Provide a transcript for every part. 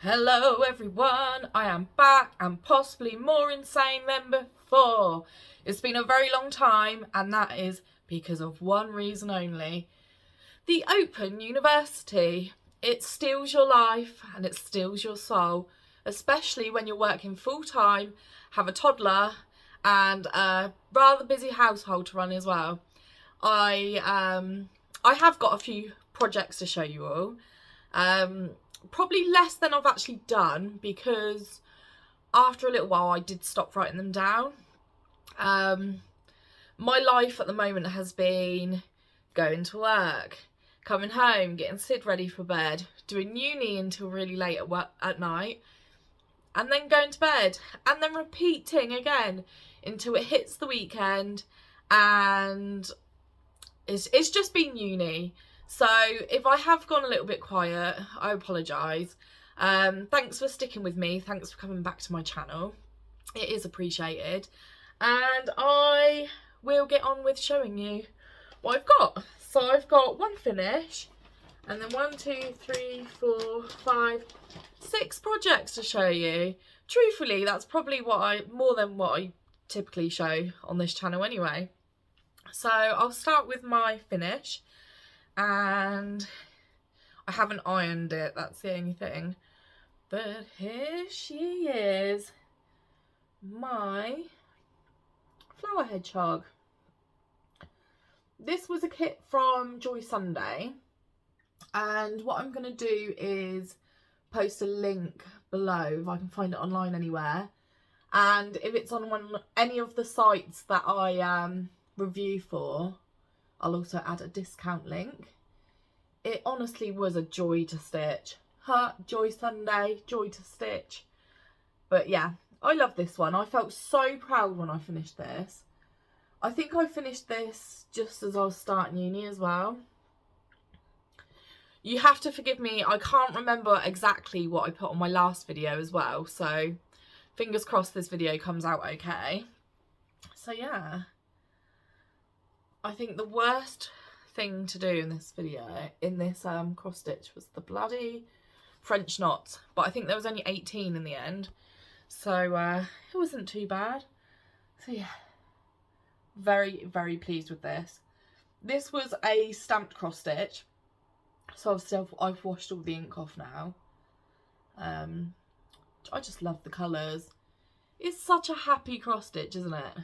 Hello everyone, I am back and possibly more insane than before. It's been a very long time and that is because of one reason only. The Open University. It steals your life and it steals your soul, especially when you're working full time, have a toddler and a rather busy household to run as well. I have got a few projects to show you all. Probably less than I've actually done because after a little while I did stop writing them down. My life at the moment has been going to work, coming home, getting Sid ready for bed, doing uni until really late at night, and then going to bed, and then repeating again until it hits the weekend, and it's just been uni. So if I have gone a little bit quiet, I apologise. Thanks for sticking with me. Thanks for coming back to my channel. It is appreciated. And I will get on with showing you what I've got. So I've got one finish and then 1, 2, 3, 4, 5, 6 projects to show you. Truthfully, that's probably more than what I typically show on this channel anyway. So I'll start with my finish. And I haven't ironed it, that's the only thing. But here she is, my flower hedgehog. This was a kit from Joy Sunday, and what I'm going to do is post a link below if I can find it online anywhere, and if it's on any of the sites that I review for, I'll also add a discount link. It honestly was a joy to stitch. Joy Sunday, joy to stitch. But yeah, I love this one. I felt so proud when I finished this. I think I finished this just as I was starting uni as well. You have to forgive me, I can't remember exactly what I put on my last video as well. So fingers crossed this video comes out okay. So yeah. I think the worst thing to do in this video, in this cross stitch, was the bloody French knots. But I think there was only 18 in the end. So it wasn't too bad. So yeah, very, very pleased with this. This was a stamped cross stitch. So obviously I've washed all the ink off now. I just love the colours. It's such a happy cross stitch, isn't it?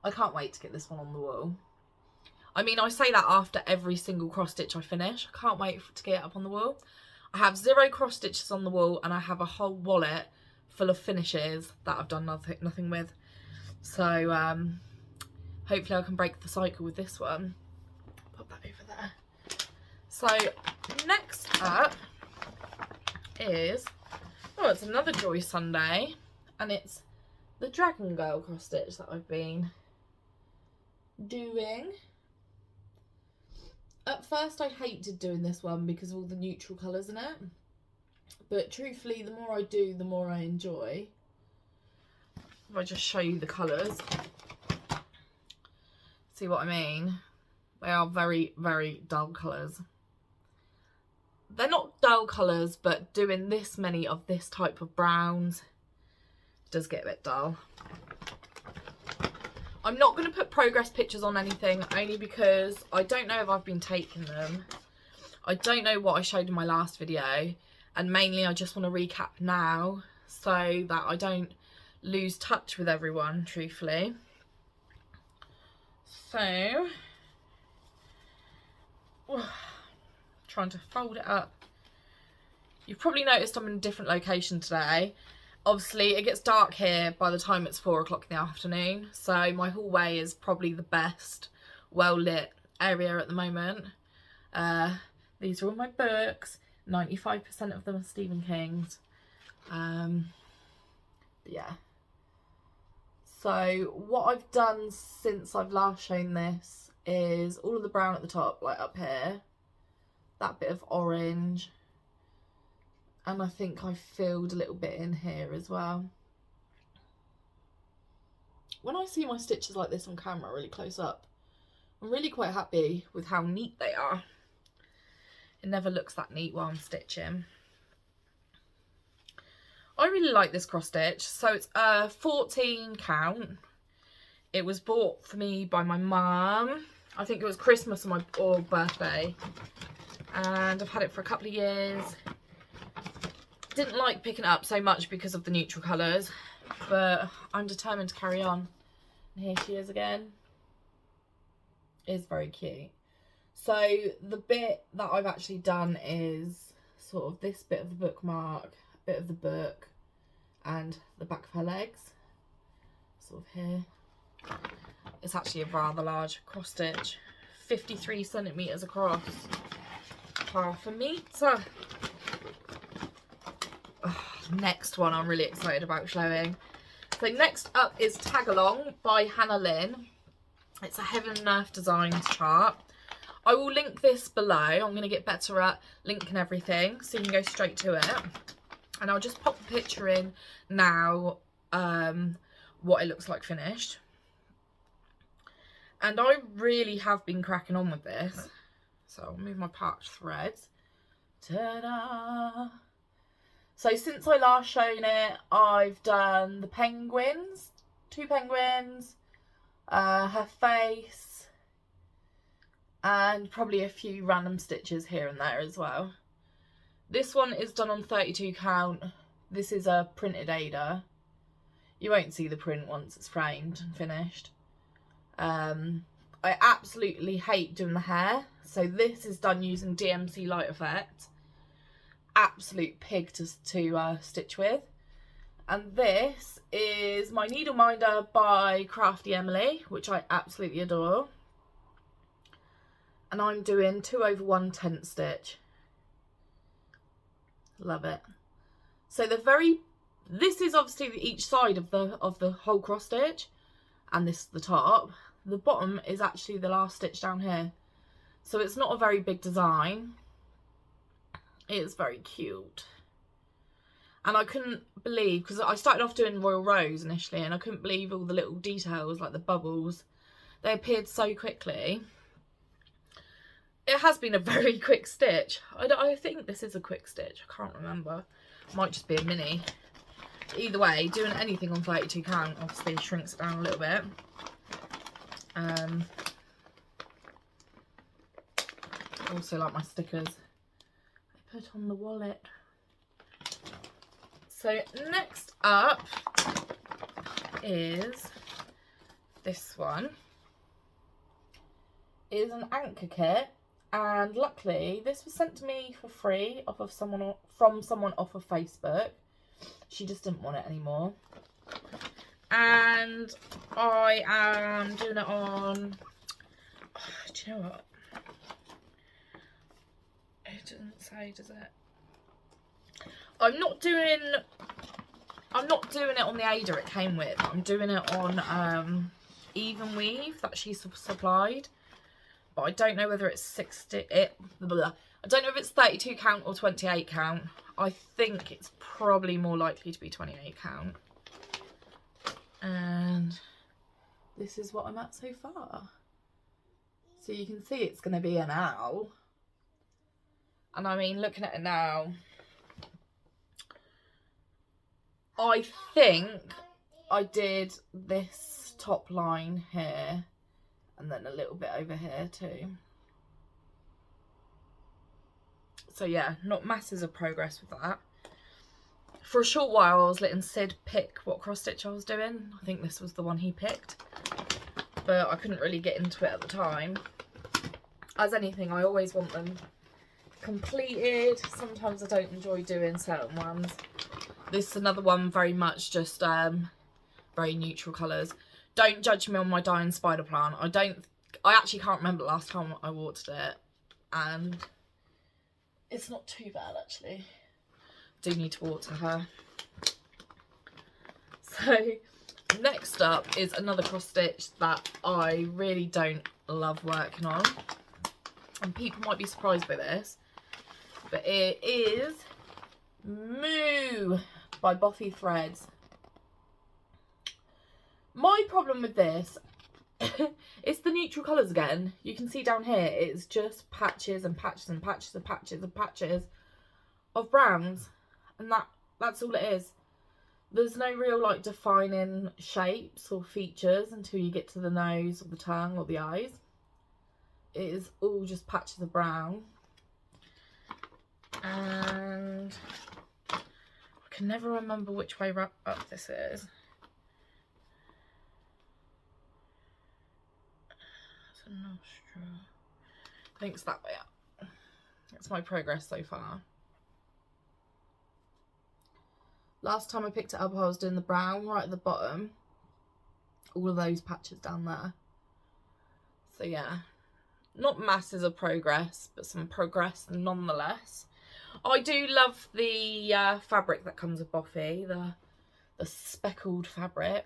I can't wait to get this one on the wall. I mean, I say that after every single cross stitch I finish. I can't wait to get it up on the wall. I have 0 cross stitches on the wall and I have a whole wallet full of finishes that I've done nothing with. So hopefully I can break the cycle with this one. Put that over there. So next up is, oh, it's another Joy Sunday, and it's the Dragon Girl cross stitch that I've been doing. At first I hated doing this one because of all the neutral colours in it, but truthfully the more I do, the more I enjoy. If I just show you the colours, see what I mean? They are very, very dull colours. They're not dull colours, but doing this many of this type of browns does get a bit dull. I'm not going to put progress pictures on anything, only because I don't know if I've been taking them. I don't know what I showed in my last video, and mainly I just want to recap now so that I don't lose touch with everyone, truthfully. So, trying to fold it up. You've probably noticed I'm in a different location today. Obviously, it gets dark here by the time it's 4 o'clock in the afternoon, so my hallway is probably the best well-lit area at the moment. These are all my books. 95% of them are Stephen King's. Yeah. So what I've done since I've last shown this is all of the brown at the top, like up here, that bit of orange, and I think I filled a little bit in here as well. When I see my stitches like this on camera really close up, I'm really quite happy with how neat they are. It never looks that neat while I'm stitching. I really like this cross stitch. So it's a 14 count. It was bought for me by my mum. I think it was Christmas or birthday. And I've had it for a couple of years. Didn't like picking it up so much because of the neutral colours, but I'm determined to carry on. And here she is again. It's very cute. So the bit that I've actually done is sort of this bit of the bookmark, bit of the book, and the back of her legs. Sort of here. It's actually a rather large cross stitch. 53 centimetres across. Half a metre. Next one I'm really excited about showing. So next up is Tagalong by Hannah Lynn. It's a Heaven and Earth Designs chart. I will link this below. I'm going to get better at linking everything so you can go straight to it. And I'll just pop the picture in now, what it looks like finished. And I really have been cracking on with this. So I'll move my parched threads. Ta-da! So since I last shown it, I've done the penguins, 2 penguins, her face, and probably a few random stitches here and there as well. This one is done on 32 count. This is a printed Ada. You won't see the print once it's framed and finished. I absolutely hate doing the hair, so this is done using DMC Light Effect. Absolute pig to stitch with. And this is my needle minder by Crafty Emily, which I absolutely adore. And I'm doing 2/1 tent stitch. Love it. So this is obviously each side of the whole cross stitch, and this is the top. The bottom is actually the last stitch down here, so it's not a very big design. It's very cute, and I couldn't believe, because I started off doing Royal Rose initially, and I couldn't believe all the little details like the bubbles. They appeared so quickly. It has been a very quick stitch. I think this is a quick stitch. I can't remember. Might just be a mini. Either way, doing anything on 32 count obviously shrinks it down a little bit. Also like my stickers I put on the wallet. So next up is this one. It is an anchor kit, and luckily this was sent to me for free from someone off of Facebook. She just didn't want it anymore. And I am doing it on, do you know what? It doesn't say, does it? I'm not doing it on the Ada it came with. I'm doing it on Even Weave that she supplied. But I don't know whether it's I don't know if it's 32 count or 28 count. I think it's probably more likely to be 28 count. And this is what I'm at so far. So you can see it's going to be an owl. And I mean, looking at it now, I think I did this top line here and then a little bit over here too. So yeah, not masses of progress with that. For a short while I was letting Sid pick what cross stitch I was doing. I think this was the one he picked, but I couldn't really get into it at the time. As anything, I always want them completed. Sometimes I don't enjoy doing certain ones. This is another one very much just very neutral colours. Don't judge me on my dying spider plant. I actually can't remember the last time I watered it, and it's not too bad actually. Do need to water her. So next up is another cross stitch that I really don't love working on, and people might be surprised by this, but it is Moo by Boffy Threads. My problem with this it's the neutral colours again. You can see down here it's just patches and patches and patches and patches and patches of browns, and that's all it is. There's no real like defining shapes or features until you get to the nose or the tongue or the eyes. It is all just patches of brown. And I can never remember which way up this is. It's a nostril. I think it's that way up. That's my progress so far. Last time I picked it up, I was doing the brown right at the bottom. All of those patches down there. So yeah, not masses of progress, but some progress nonetheless. I do love the fabric that comes with Boffy, the speckled fabric.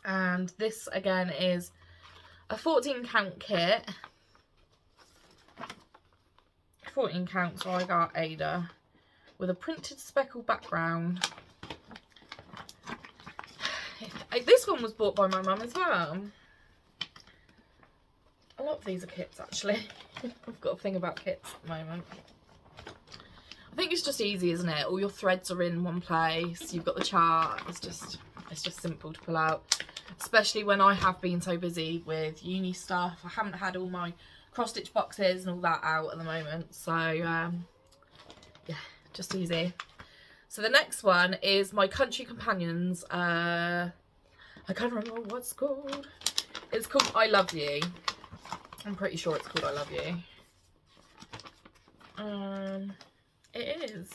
And this again is a 14 count kit. 14 count, so I got Ada with a printed speckle background. This one was bought by my mum as well. A lot of these are kits actually. I've got a thing about kits at the moment. I think it's just easy, isn't it? All your threads are in one place. You've got the chart. It's just simple to pull out. Especially when I have been so busy with uni stuff. I haven't had all my cross stitch boxes and all that out at the moment. So yeah, just easy. So the next one is my Country Companions. I can't remember what it's called. It's called I Love You. I'm pretty sure it's called I Love You. It is.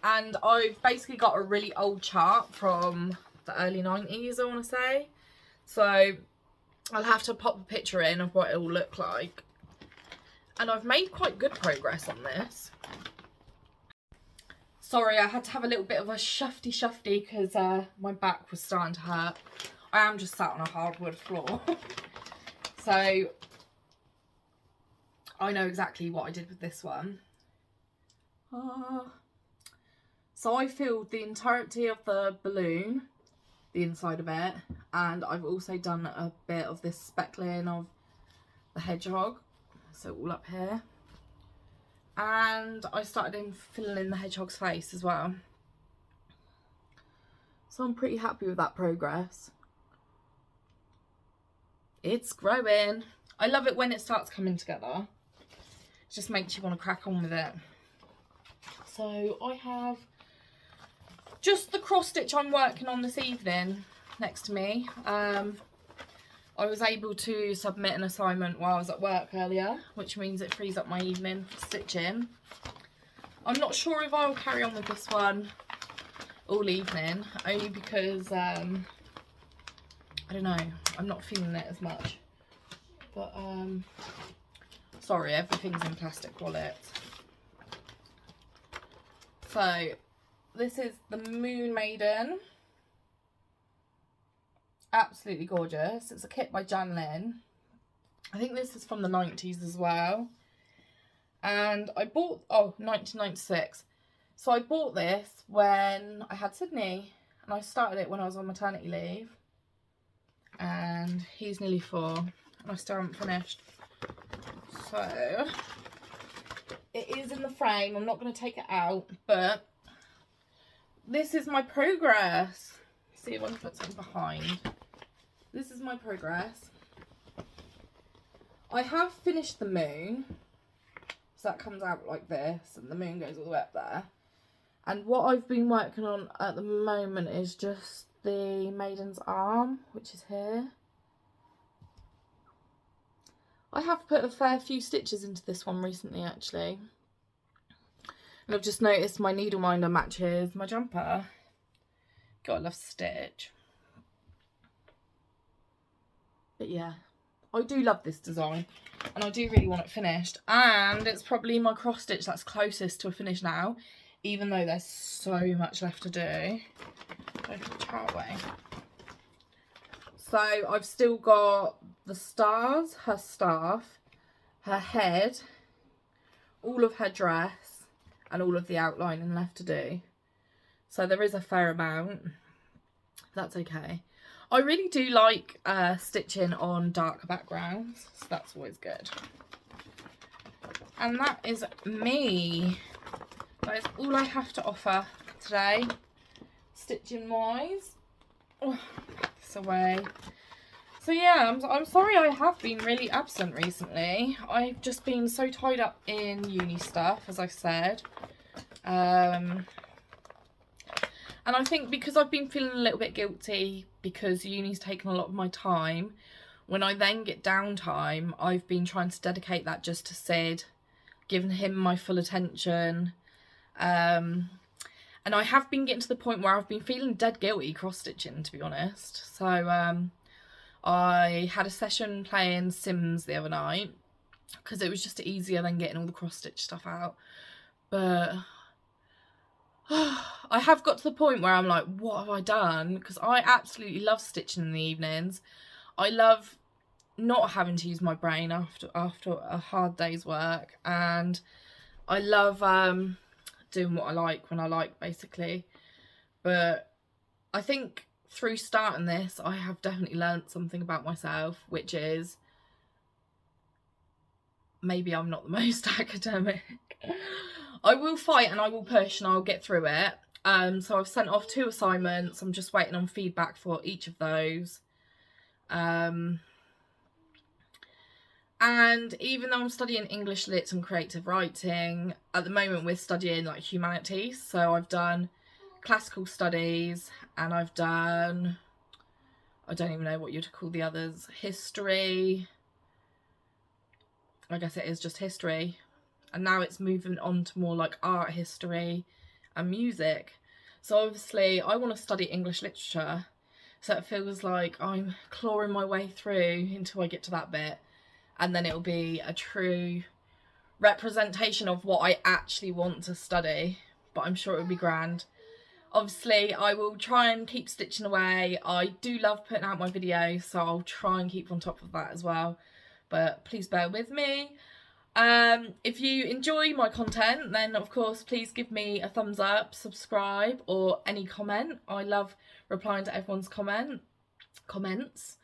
And I've basically got a really old chart from the early 90s, I want to say. So I'll have to pop a picture in of what it will look like. And I've made quite good progress on this. Sorry, I had to have a little bit of a shufty because my back was starting to hurt. I am just sat on a hardwood floor. So I know exactly what I did with this one. So I filled the entirety of the balloon, the inside of it, and I've also done a bit of this speckling of the hedgehog, so all up here. And I started filling in the hedgehog's face as well. So I'm pretty happy with that progress. It's growing. I love it when it starts coming together. It just makes you want to crack on with it. So I have just the cross stitch I'm working on this evening next to me. I was able to submit an assignment while I was at work earlier, which means it frees up my evening for stitching. I'm not sure if I'll carry on with this one all evening, only because, I don't know, I'm not feeling it as much. But, sorry, everything's in plastic wallets. So, this is the Moon Maiden. Absolutely gorgeous. It's a kit by Hannah Lynn. I think this is from the 90s as well. And I bought, 1996. So I bought this when I had Sydney. And I started it when I was on maternity leave. And he's nearly 4. And I still haven't finished. So it is in the frame. I'm not going to take it out. But this is my progress. See if I can put something behind. This is my progress. I have finished the moon. So that comes out like this. And the moon goes all the way up there. And what I've been working on at the moment is just the maiden's arm, which is here. I have put a fair few stitches into this one recently, actually. And I've just noticed my needle minder matches my jumper. God, I love stitch. But yeah, I do love this design. And I do really want it finished. And it's probably my cross stitch that's closest to a finish now. Even though there's so much left to do. Go for the chart way. So I've still got the stars, her staff, her head, all of her dress, and all of the outlining left to do. So there is a fair amount. That's okay. I really do like stitching on darker backgrounds, so that's always good. And that is me. That is all I have to offer today. stitching wise. Oh, this away. So yeah, I'm sorry I have been really absent recently. I've just been so tied up in uni stuff, as I said. And I think because I've been feeling a little bit guilty because uni's taken a lot of my time, when I then get downtime, I've been trying to dedicate that just to Sid, giving him my full attention. And I have been getting to the point where I've been feeling dead guilty cross-stitching, to be honest. So I had a session playing Sims the other night because it was just easier than getting all the cross-stitch stuff out. But I have got to the point where I'm like, what have I done? Because I absolutely love stitching in the evenings. I love not having to use my brain after a hard day's work, and I love doing what I like when I like, basically. But I think through starting this, I have definitely learnt something about myself, which is maybe I'm not the most academic. I will fight and I will push and I'll get through it. So I've sent off 2 assignments. I'm just waiting on feedback for each of those. And even though I'm studying English Lit and creative writing, at the moment we're studying like humanities. So I've done classical studies and I've done, I don't even know what you'd call the others, history. I guess it is just history. And now it's moving on to more like art history and music. So obviously I want to study English literature. So it feels like I'm clawing my way through until I get to that bit. And then it'll be a true representation of what I actually want to study. But I'm sure it'll be grand. Obviously, I will try and keep stitching away. I do love putting out my videos, so I'll try and keep on top of that as well. But please bear with me. If you enjoy my content, then of course please give me a thumbs up, subscribe, or any comment. I love replying to everyone's comments.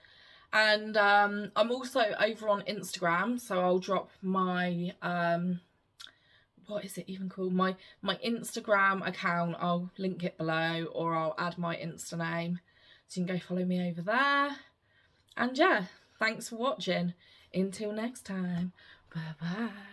And I'm also over on Instagram, so I'll drop my what is it even called, my Instagram account. I'll link it below, or I'll add my Insta name, so you can go follow me over there. And yeah, thanks for watching. Until next time, bye bye.